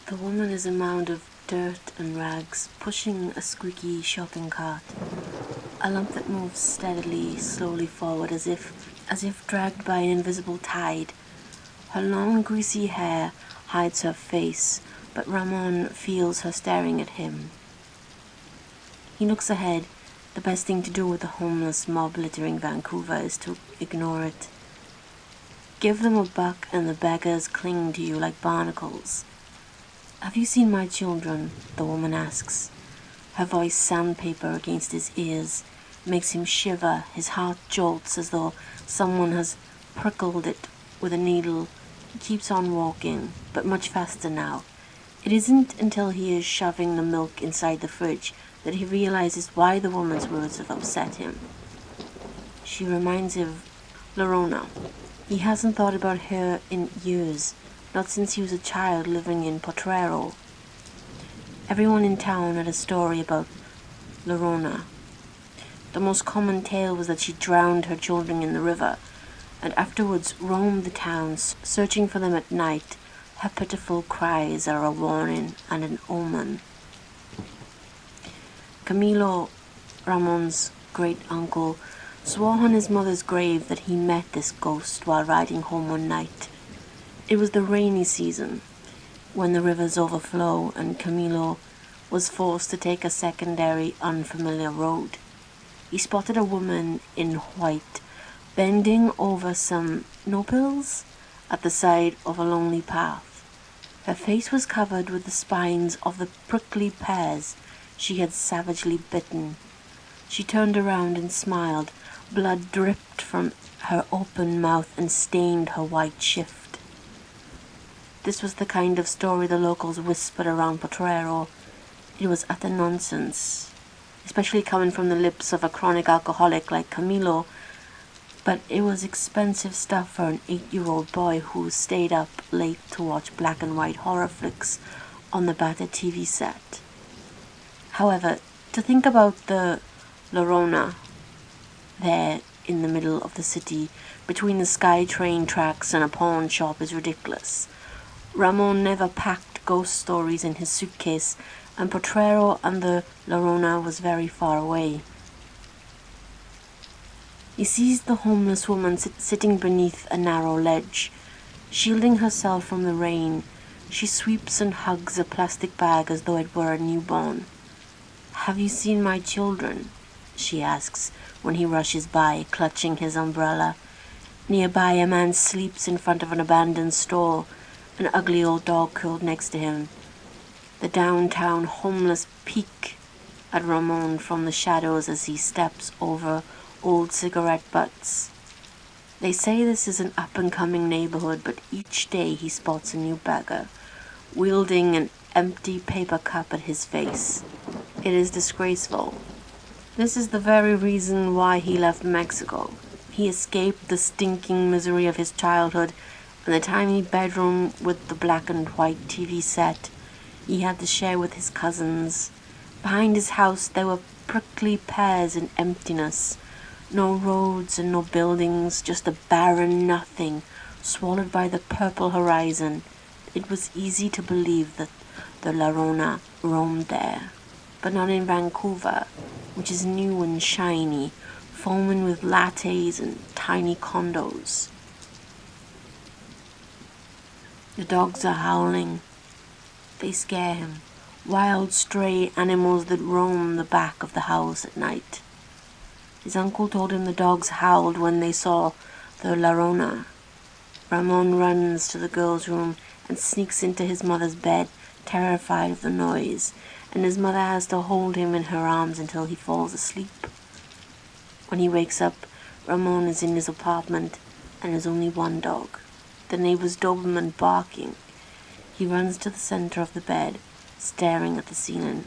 The woman is a mound of dirt and rags, pushing a squeaky shopping cart. A lump that moves steadily, slowly forward as if dragged by an invisible tide. Her long, greasy hair hides her face, but Ramon feels her staring at him. He looks ahead. The best thing to do with the homeless mob littering Vancouver is to ignore it. Give them $1 and the beggars cling to you like barnacles. "Have you seen my children?" the woman asks. Her voice sandpaper against his ears makes him shiver. His heart jolts as though someone has prickled it with a needle. He keeps on walking, but much faster now. It isn't until he is shoving the milk inside the fridge that he realizes why the woman's words have upset him. She reminds him of Lorona. He hasn't thought about her in years, not since he was a child living in Potrero. Everyone in town had a story about Lorona. The most common tale was that she drowned her children in the river, and afterwards roamed the towns, searching for them at night. Her pitiful cries are a warning and an omen. Camilo, Ramon's great-uncle, swore on his mother's grave that he met this ghost while riding home one night. It was the rainy season, when the rivers overflow, and Camilo was forced to take a secondary, unfamiliar road. He spotted a woman in white, bending over some nopals at the side of a lonely path. Her face was covered with the spines of the prickly pears she had savagely bitten. She turned around and smiled. Blood dripped from her open mouth and stained her white shift. This was the kind of story the locals whispered around Potrero. It was utter nonsense, especially coming from the lips of a chronic alcoholic like Camilo, but it was expensive stuff for an 8-year-old boy who stayed up late to watch black and white horror flicks on the battered TV set. However, to think about the Lorona there in the middle of the city, between the SkyTrain tracks and a pawn shop, is ridiculous. Ramon never packed ghost stories in his suitcase, and Potrero and the Lorona was very far away. He sees the homeless woman sitting beneath a narrow ledge, shielding herself from the rain. She sweeps and hugs a plastic bag as though it were a newborn. "Have you seen my children?" she asks when he rushes by, clutching his umbrella. Nearby, a man sleeps in front of an abandoned store, an ugly old dog curled next to him. The downtown homeless peek at Ramon from the shadows as he steps over old cigarette butts. They say this is an up-and-coming neighborhood, but each day he spots a new beggar, wielding an empty paper cup at his face. It is disgraceful. This is the very reason why he left Mexico. He escaped the stinking misery of his childhood and the tiny bedroom with the black and white TV set he had to share with his cousins. Behind his house there were prickly pears and emptiness. No roads and no buildings, just a barren nothing, swallowed by the purple horizon. It was easy to believe that the Lorona roamed there, but not in Vancouver, which is new and shiny, foaming with lattes and tiny condos. The dogs are howling. They scare him. Wild stray animals that roam the back of the house at night. His uncle told him the dogs howled when they saw the Lorona. Ramon runs to the girl's room and sneaks into his mother's bed, terrified of the noise, and his mother has to hold him in her arms until he falls asleep. When he wakes up, Ramon is in his apartment and there's only one dog, the neighbor's Doberman, barking. He runs to the center of the bed, staring at the ceiling.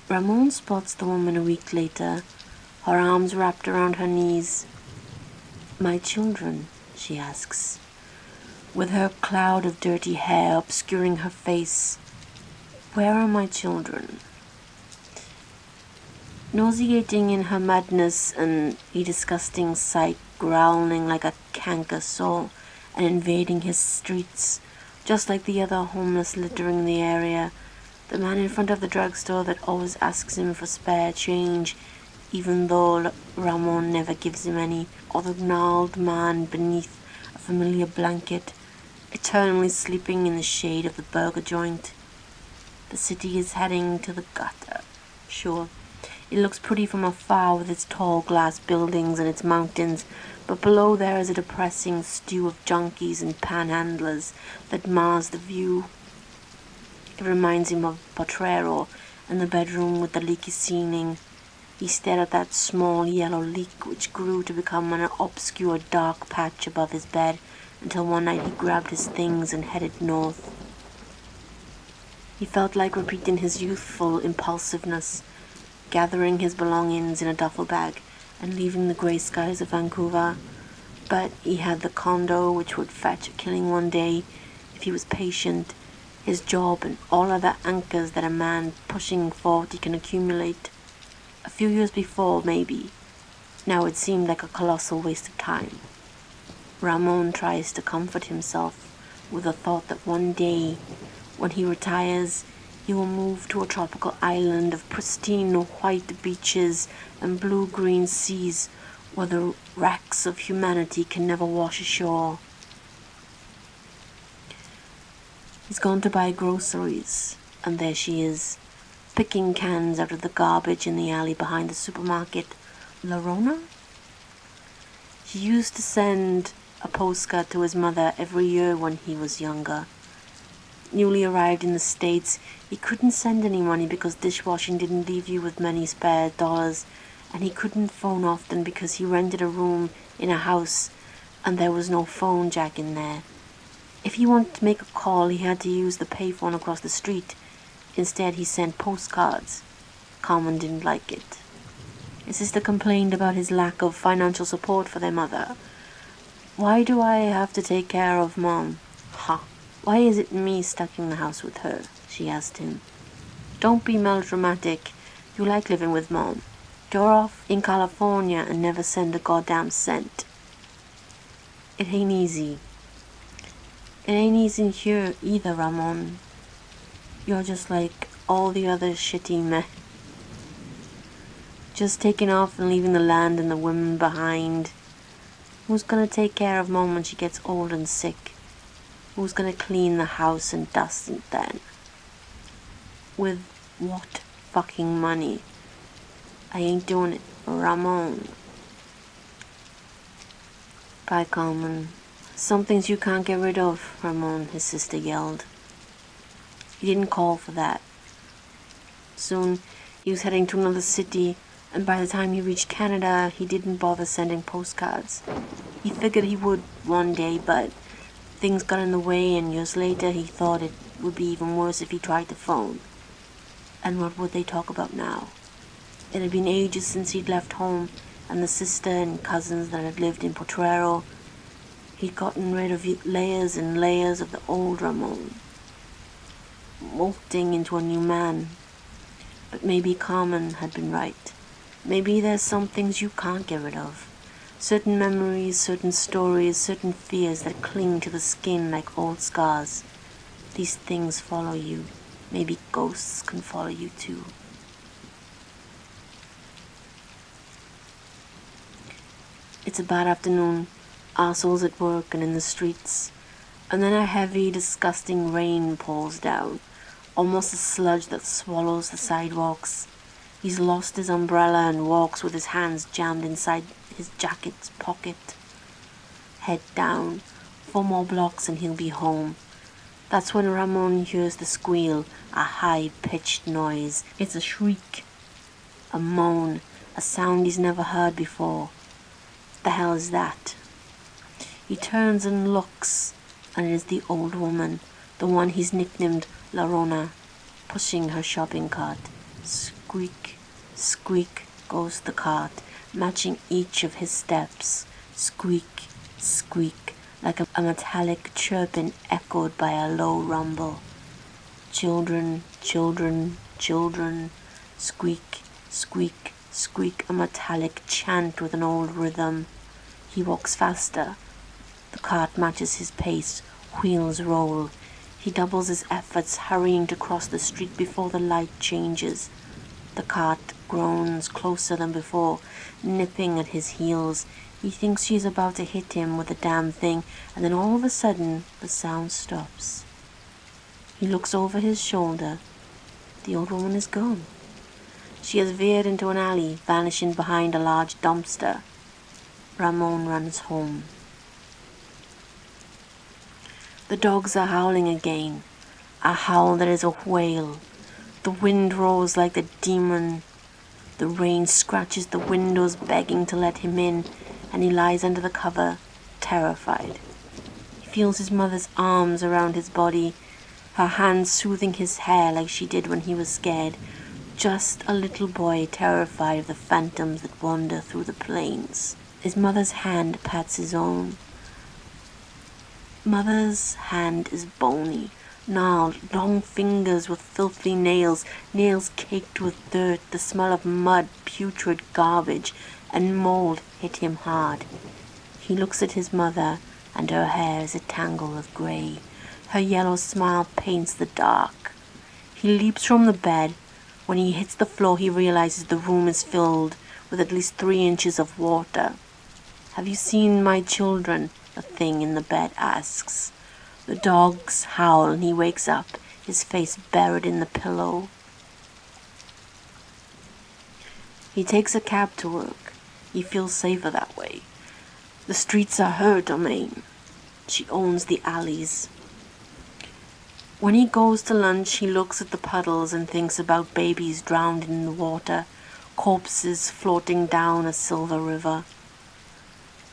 Ramon spots the woman a week later, her arms wrapped around her knees. "My children?" she asks, with her cloud of dirty hair obscuring her face. "Where are my children?" Nauseating in her madness and a disgusting sight, growling like a canker sore, and invading his streets, just like the other homeless littering the area. The man in front of the drugstore that always asks him for spare change, even though Ramon never gives him any, or the gnarled man beneath a familiar blanket, eternally sleeping in the shade of the burger joint. The city is heading to the gutter. Sure, it looks pretty from afar with its tall glass buildings and its mountains, but below there is a depressing stew of junkies and panhandlers that mars the view. It reminds him of Potrero and the bedroom with the leaky ceiling. He stared at that small yellow leak which grew to become an obscure dark patch above his bed until one night he grabbed his things and headed north. He felt like repeating his youthful impulsiveness, gathering his belongings in a duffel bag and leaving the grey skies of Vancouver. But he had the condo which would fetch a killing one day if he was patient, his job and all other anchors that a man pushing 40 can accumulate. A few years before, maybe. Now it seemed like a colossal waste of time. Ramon tries to comfort himself with the thought that one day, when he retires, he will move to a tropical island of pristine white beaches and blue-green seas where the wrecks of humanity can never wash ashore. He's gone to buy groceries, and there she is, picking cans out of the garbage in the alley behind the supermarket. Lorona? He used to send a postcard to his mother every year when he was younger. Newly arrived in the States, he couldn't send any money because dishwashing didn't leave you with many spare dollars, and he couldn't phone often because he rented a room in a house and there was no phone jack in there. If he wanted to make a call, he had to use the payphone across the street. Instead, he sent postcards. Carmen didn't like it. His sister complained about his lack of financial support for their mother. "Why do I have to take care of Mom?" "Ha! Why is it me stuck in the house with her?" she asked him. "Don't be melodramatic. You like living with Mom. You're off in California and never send a goddamn cent." "It ain't easy. It ain't easy here either, Ramon. You're just like all the other shitty men. Just taking off and leaving the land and the women behind. Who's gonna take care of Mom when she gets old and sick? Who's gonna clean the house and dust it then? With what fucking money? I ain't doing it, Ramon." "Bye, Carmen. Some things you can't get rid of, Ramon," his sister yelled. He didn't call for that. Soon, he was heading to another city, and by the time he reached Canada, he didn't bother sending postcards. He figured he would one day, but things got in the way, and years later he thought it would be even worse if he tried to phone. And what would they talk about now? It had been ages since he'd left home, and the sister and cousins that had lived in Potrero. He'd gotten rid of layers and layers of the old Ramon, molting into a new man. But maybe Carmen had been right. Maybe there's some things you can't get rid of. Certain memories, certain stories, certain fears that cling to the skin like old scars. These things follow you. Maybe ghosts can follow you too. It's a bad afternoon. Assholes at work and in the streets. And then a heavy, disgusting rain pours down. Almost a sludge that swallows the sidewalks. He's lost his umbrella and walks with his hands jammed inside his jacket's pocket. Head down. 4 more blocks and he'll be home. That's when Ramon hears the squeal, a high-pitched noise. It's a shriek, a moan, a sound he's never heard before. What the hell is that? He turns and looks, and it is the old woman, the one he's nicknamed Lorona, pushing her shopping cart. Squeak, squeak goes the cart, matching each of his steps. Squeak, squeak, like a metallic chirping echoed by a low rumble. Children, children, children. Squeak, squeak, squeak, a metallic chant with an old rhythm. He walks faster. The cart matches his pace, wheels roll. He doubles his efforts, hurrying to cross the street before the light changes. The cart groans closer than before, nipping at his heels. He thinks she is about to hit him with the damn thing, and then all of a sudden, the sound stops. He looks over his shoulder. The old woman is gone. She has veered into an alley, vanishing behind a large dumpster. Ramon runs home. The dogs are howling again, a howl that is a wail. The wind roars like the demon. The rain scratches the windows, begging to let him in, and he lies under the cover, terrified. He feels his mother's arms around his body, her hands soothing his hair like she did when he was scared, just a little boy terrified of the phantoms that wander through the plains. His mother's hand pats his own. Mother's hand is bony, gnarled, long fingers with filthy nails, nails caked with dirt. The smell of mud, putrid garbage, and mold hit him hard. He looks at his mother, and her hair is a tangle of grey. Her yellow smile paints the dark. He leaps from the bed. When he hits the floor, he realizes the room is filled with at least 3 inches of water. "Have you seen my children?" a thing in the bed asks. The dogs howl and he wakes up, his face buried in the pillow. He takes a cab to work. He feels safer that way. The streets are her domain. She owns the alleys. When he goes to lunch, he looks at the puddles and thinks about babies drowned in the water, corpses floating down a silver river.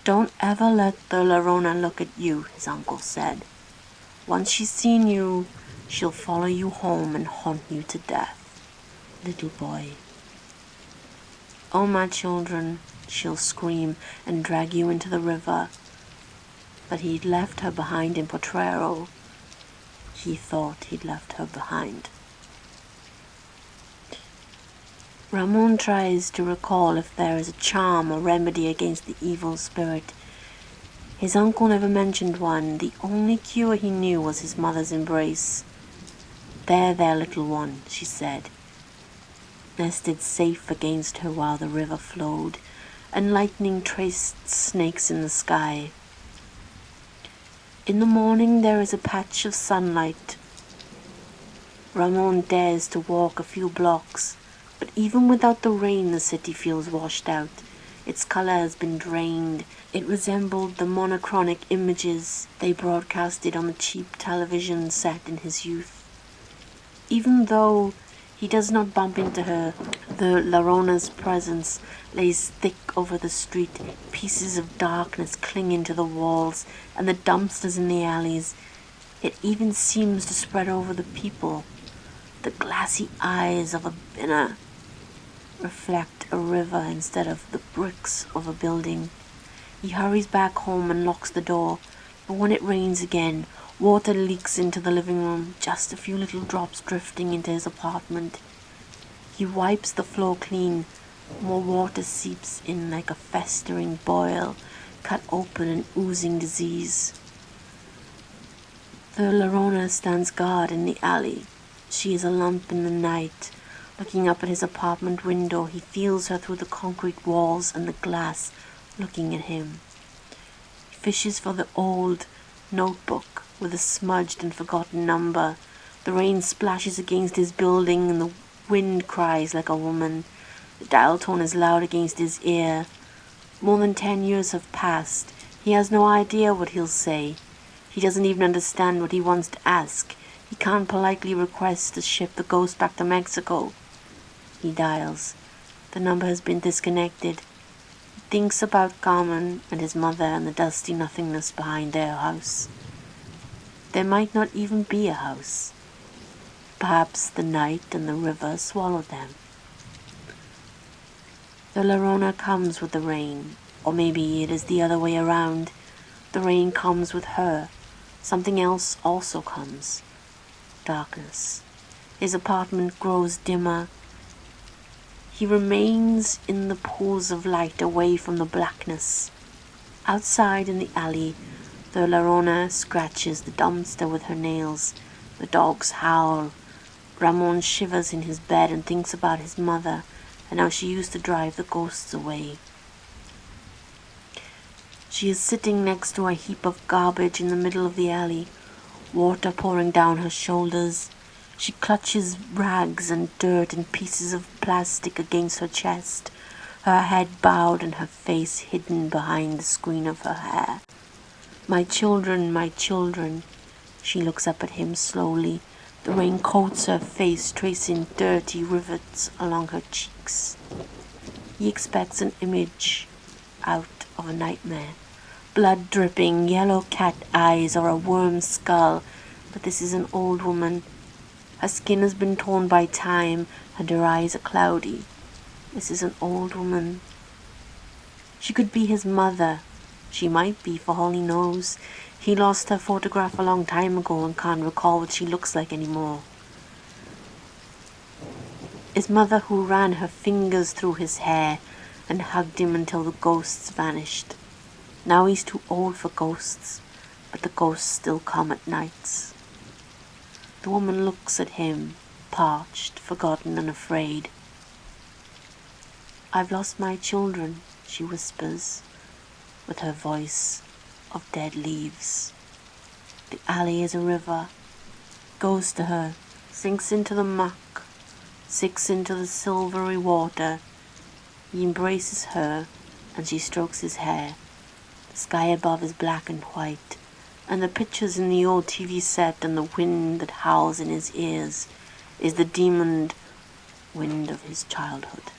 "Don't ever let the Llorona look at you," his uncle said. "Once she's seen you, she'll follow you home and haunt you to death, little boy. Oh, my children," she'll scream and drag you into the river. But he'd left her behind in Potrero. He thought he'd left her behind. Ramon tries to recall if there is a charm or remedy against the evil spirit. His uncle never mentioned one. The only cure he knew was his mother's embrace. "There, there, little one," she said, nested safe against her while the river flowed, and lightning traced snakes in the sky. In the morning there is a patch of sunlight. Ramon dares to walk a few blocks. But even without the rain, the city feels washed out. Its color has been drained. It resembled the monochronic images they broadcasted on the cheap television set in his youth. Even though he does not bump into her, the Llorona's presence lays thick over the street. Pieces of darkness clinging to the walls and the dumpsters in the alleys. It even seems to spread over the people. The glassy eyes of a binner reflect a river instead of the bricks of a building. He hurries back home and locks the door, but when it rains again, water leaks into the living room, just a few little drops drifting into his apartment. He wipes the floor clean. More water seeps in like a festering boil, cut open and oozing disease. The Llorona stands guard in the alley. She is a lump in the night. Looking up at his apartment window, he feels her through the concrete walls and the glass, looking at him. He fishes for the old notebook with a smudged and forgotten number. The rain splashes against his building and the wind cries like a woman. The dial tone is loud against his ear. More than 10 years have passed. He has no idea what he'll say. He doesn't even understand what he wants to ask. He can't politely request to ship the ghost back to Mexico. He dials. The number has been disconnected. He thinks about Carmen and his mother and the dusty nothingness behind their house. There might not even be a house. Perhaps the night and the river swallowed them. The Llorona comes with the rain, or maybe it is the other way around. The rain comes with her. Something else also comes. Darkness. His apartment grows dimmer. He remains in the pools of light away from the blackness. Outside in the alley, The Llorona scratches the dumpster with her nails. The dogs howl. Ramon shivers in his bed and thinks about his mother and how she used to drive the ghosts away. She is sitting next to a heap of garbage in the middle of the alley, water pouring down her shoulders. She clutches rags and dirt and pieces of plastic against her chest, her head bowed and her face hidden behind the screen of her hair. My children, she looks up at him slowly. The rain coats her face, tracing dirty rivets along her cheeks. He expects an image out of a nightmare. Blood dripping, yellow cat eyes or a worm skull, but this is an old woman. Her skin has been torn by time and her eyes are cloudy. This is an old woman. She could be his mother. She might be, for all he knows. He lost her photograph a long time ago and can't recall what she looks like anymore. His mother, who ran her fingers through his hair and hugged him until the ghosts vanished. Now he's too old for ghosts, but the ghosts still come at nights. The woman looks at him, parched, forgotten and afraid. I've lost my children, she whispers, with her voice of dead leaves. The alley is a river, goes to her, sinks into the muck, sinks into the silvery water. He embraces her and she strokes his hair. The sky above is black and white, and the pictures in the old TV set and the wind that howls in his ears is the demoned wind of his childhood.